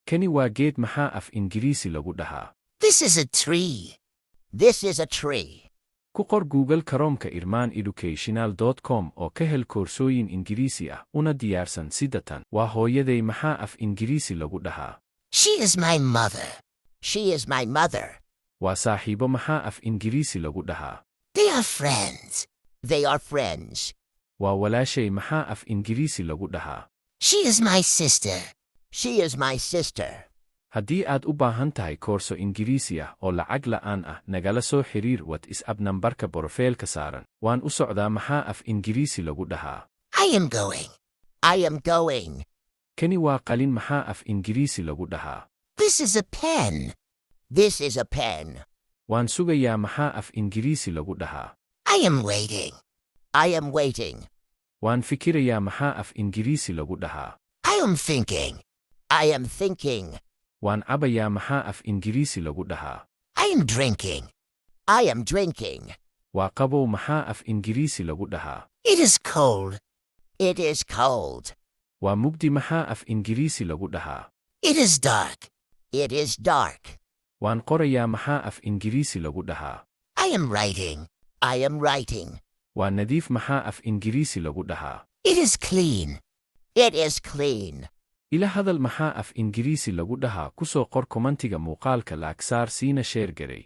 Kani waa geed maxaa af Ingiriisi lagu dhahaa? This is a tree. This is a tree. Ku qor Google Chrome-ka irmaneducational.com oo ka hel koorsooyin Ingiriisi ah una diyaarsan sidatan. Waa hooyaday maxaa af Ingiriisi lagu dhahaa? She is my mother. She is my mother. Waa saaxiibo maxaa af Ingiriisi lagu dhahaa? They are friends. They are friends. Waa walaashay maxaa af Ingiriisi lagu dhahaa? She is my sister. She is my sister. Haddii aad u baahan tahay koorso Ingiriisi ah oo lacag la'aan ah, nagala soo xiriir WhatsApp nambarka borofiilka saaran. Waan u socdaa maxaa af Ingiriisi lagu dhahaa? I am going. I am going. Kani waa qalin maxaa af Ingiriisi lagu dhahaa? This is a pen. This is a pen. Waan sugayaa maxaa af Ingiriisi lagu dhahaa? I am waiting. I am waiting. Waan fikirayaa maxaa af Ingiriisi lagu dhahaa? I am thinking. I am thinking. Waan cabayaa maxaa af Ingiriisi lagu dhahaa? I am drinking. I am drinking. Waa qabow maxaa af Ingiriisi lagu dhahaa? It is cold. It is cold. Waa mugdi maxaa af Ingiriisi lagu dhahaa? It is dark. It is dark. Waan qorayaa maxaa af Ingiriisi lagu dhahaa? I am writing. I am writing. Waa nadiif maxaa af Ingiriisi lagu dhahaa? It is clean. It is clean. Ila hadal maxaa af Ingiriisi lagu dhahaa? Ku soo qor kommentiga muuqaalka laag saar siina sheer garay.